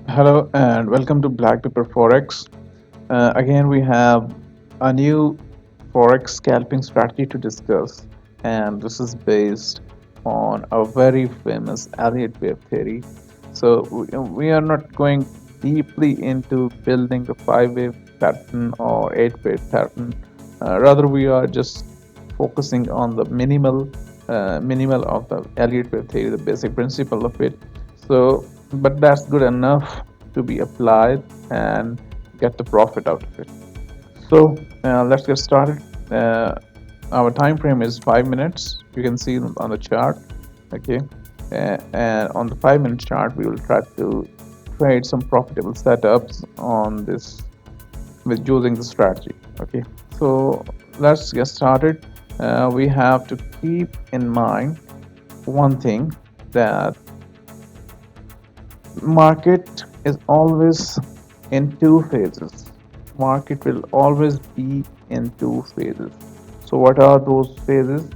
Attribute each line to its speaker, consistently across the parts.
Speaker 1: Hello and welcome to BlackPipper Forex. Again, we have a new Forex scalping strategy to discuss, and this is based on a very famous Elliot Wave theory. So, we are not going deeply into building the 5 wave pattern or 8 wave pattern. Rather, we are just focusing on the minimal of the Elliott wave theory, the basic principle of it. So, but that's good enough to be applied and get the profit out of it. So let's get started. Our time frame is 5 minutes. You can see on the chart. Okay, and on the 5 minute chart, we will try to trade some profitable setups on this with using the strategy. Okay, so let's get started. We have to keep in mind one thing, that market is always in two phases. Market will always be in two phases. So what are those phases?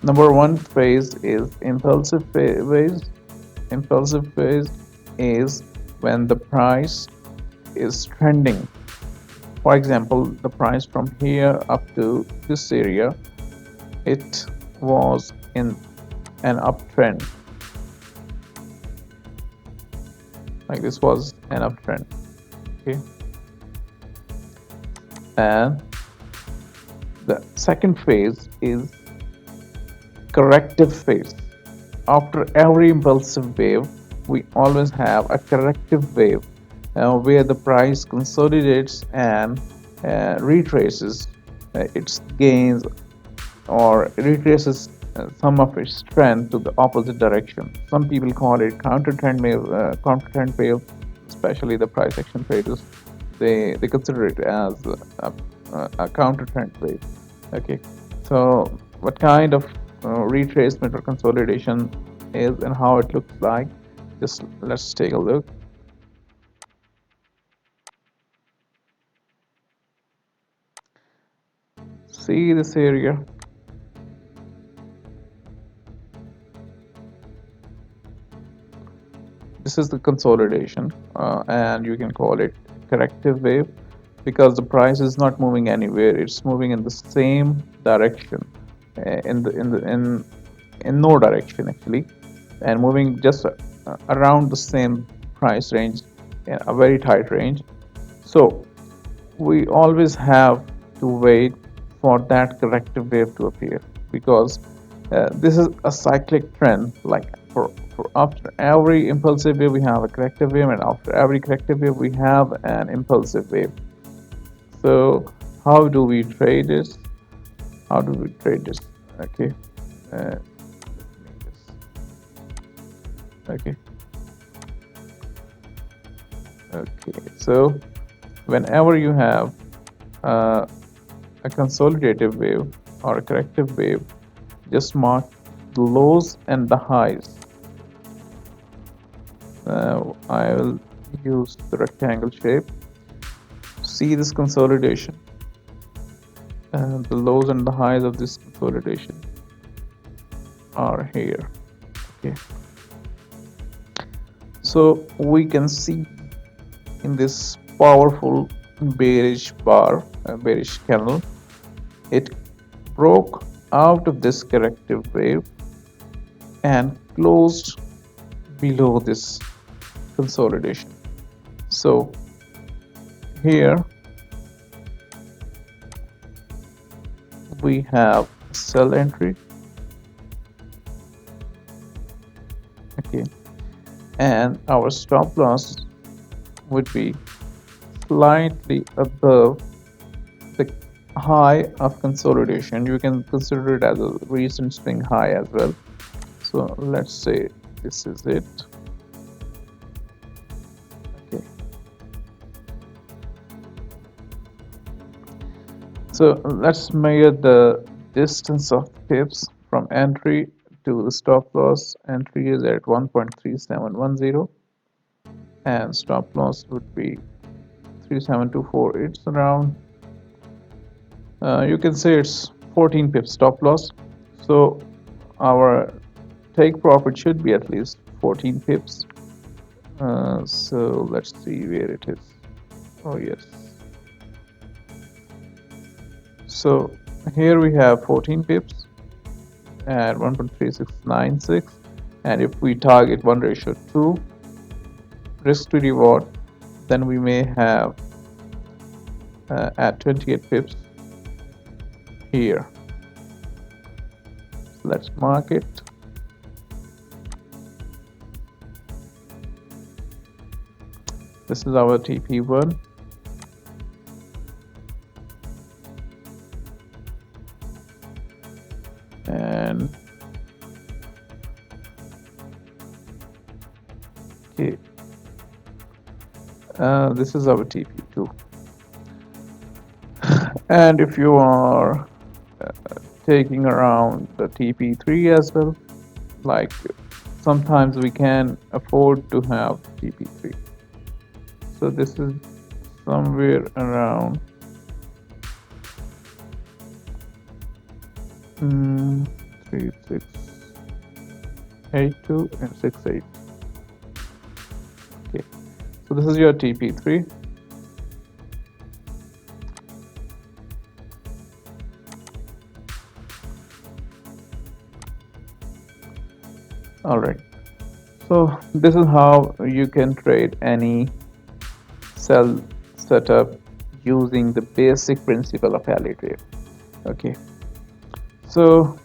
Speaker 1: Number one phase is impulsive phase. Impulsive phase is when the price is trending. For example, the price from here up to this area, it was in an uptrend. Like this was an uptrend. Okay. And the second phase is corrective phase. After every impulsive wave, we always have a corrective wave where the price consolidates and retraces its gains, or retraces some of its trend to the opposite direction. Some people call it counter trend wave, especially the price action traders. They consider it as a counter trend wave. Okay, so what kind of retracement or consolidation is and how it looks like, just let's take a look. See this area. This is the consolidation, and you can call it corrective wave, because the price is not moving anywhere. It's moving in the same direction, in no direction actually, and moving just around the same price range, in a very tight range. So we always have to wait for that corrective wave to appear, because this is a cyclic trend. Like for after every impulsive wave we have a corrective wave, and after every corrective wave we have an impulsive wave. So how do we trade this? Okay, let me just okay. Okay, so whenever you have uh, a consolidative wave or a corrective wave, just mark the lows and the highs. I will use the rectangle shape. See this consolidation, and the lows and the highs of this consolidation are here. Okay, so we can see in this powerful bearish bar, bearish candle, it broke out of this corrective wave and closed below this consolidation. So here we have sell entry. Okay, and our stop loss would be slightly above the high of consolidation. You can consider it as a recent swing high as well. So let's say this is it. Okay, so let's measure the distance of pips from entry to the stop loss. Entry is at 1.3710 and stop loss would be 3724. It's around, you can say it's 14 pips stop loss. So our take profit should be at least 14 pips. So let's see where it is. Oh yes. So here we have 14 pips at 1.3696, and if we target 1:2 risk to reward, then we may have at 28 pips here. So let's mark it. This is our TP1. And okay, this is our TP2. And if you are taking around the TP3 as well, like sometimes we can afford to have TP3. So this is somewhere around 3682 and 68. Okay, so this is your TP3. Alright, so this is how you can trade any sell setup using the basic principle of Elliot Wave. Okay, so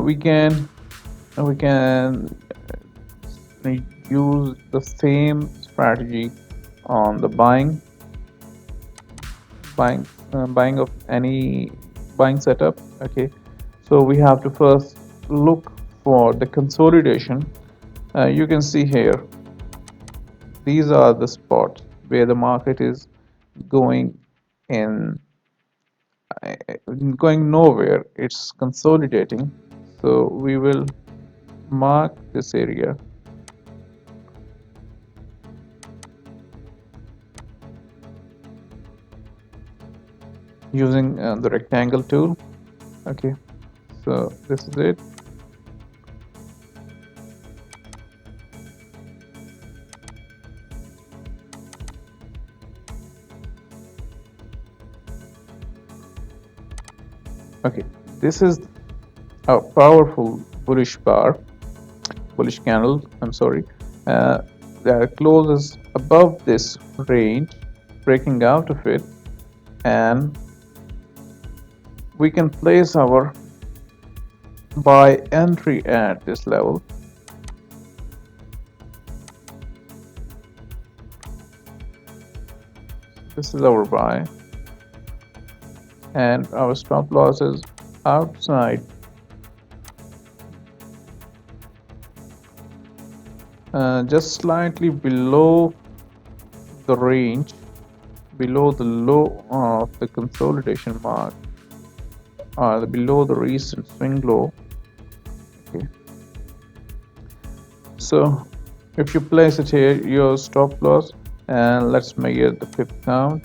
Speaker 1: we can use the same strategy on the buying of any buying setup. Okay, so we have to first look for the consolidation. You can see here, these are the spots where the market is going in going nowhere, it's consolidating. So we will mark this area using the rectangle tool. Okay, so this is it. Okay, this is a powerful bullish candle. I'm sorry, that closes above this range, breaking out of it, and we can place our buy entry at this level. This is our buy, and our stop loss is outside just slightly below the range, below the low of the consolidation mark, or below the recent swing low. Okay, so if you place it here, your stop loss, and let's measure the pip count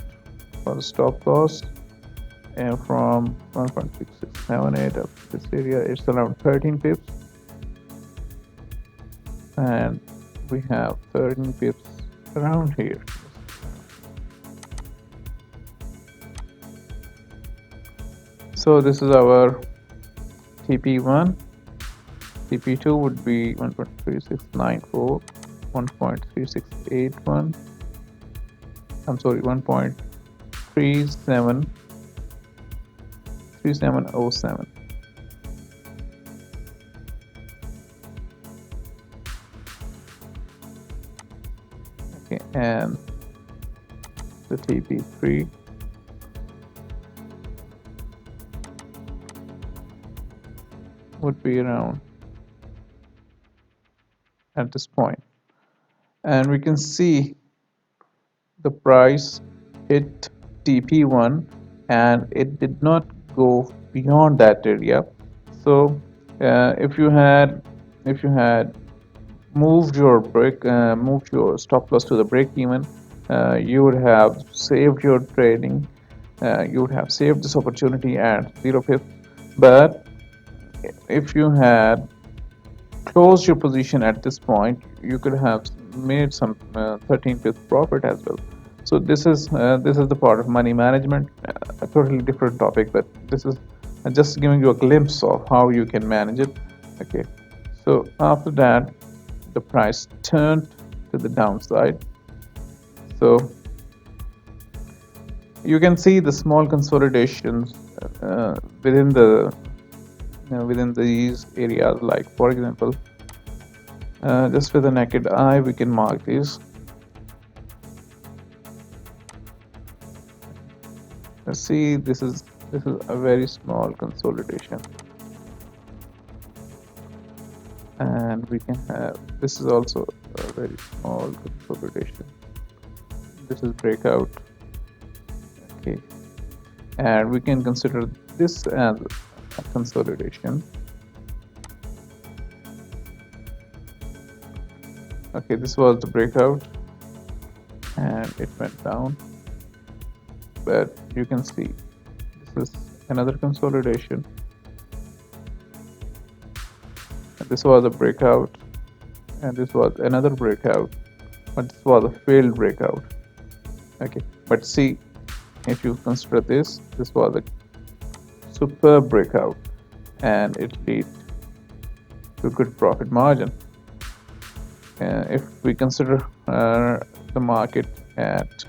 Speaker 1: for the stop loss, and from 1.6678 up to this area, it's around 13 pips, and we have 13 pips around here. So this is our TP1. TP2 would be 1.3694, 1.3681. I'm sorry, 1.3707. Okay, and the TP3 would be around at this point, and we can see the price hit TP1 and it did not go beyond that area. So if you had moved your stop loss to the break even, you would have saved your trading. You would have saved this opportunity at 0 pips. But if you had closed your position at this point, you could have made some 13 pips profit as well. So this is the part of money management, a totally different topic, but this is just giving you a glimpse of how you can manage it. Okay, so after that the price turned to the downside. So you can see the small consolidations within within these areas. Like for example, just with the naked eye we can mark these. Let's see, this is a very small consolidation, and we can have, this is also a very small consolidation. This is breakout. Okay, and we can consider this as a consolidation. Okay, this was the breakout and it went down, but you can see this is another consolidation. And this was a breakout and this was another breakout, but this was a failed breakout. Okay, but see, if you consider this was a superb breakout and it lead to good profit margin. If we consider the market at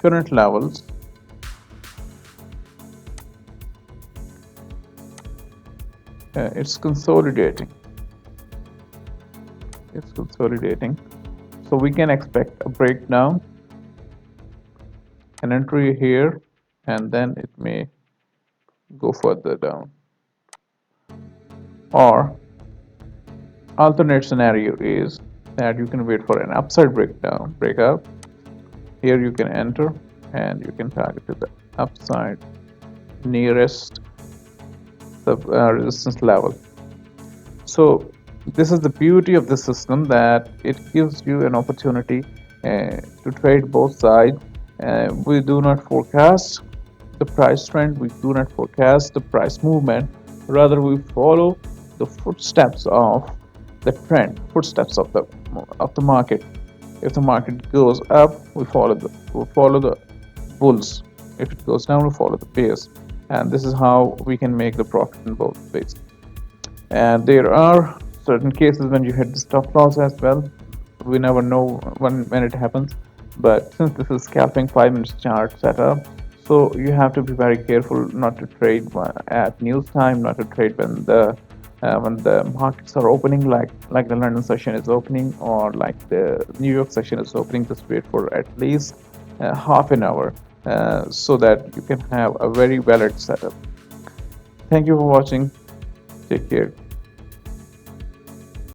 Speaker 1: current levels, it's consolidating. So we can expect a breakdown, an entry here, and then it may go further down. Or alternate scenario is that you can wait for an upside breakout. Here you can enter and you can target to the upside nearest the resistance level. So this is the beauty of the system, that it gives you an opportunity to trade both sides. We do not forecast the price trend, we do not forecast the price movement, rather we follow the footsteps of the trend, footsteps of the market. If the market goes up, we follow the bulls. If it goes down, we follow the bears. And this is how we can make the profit in both ways. And there are certain cases when you hit the stop loss as well. We never know when it happens, but since this is scalping 5 minutes chart setup, so you have to be very careful not to trade at news time, not to trade when the markets are opening, like the London session is opening or like the New York session is opening. Just wait for at least half an hour so that you can have a very valid setup. Thank you for watching. Take care.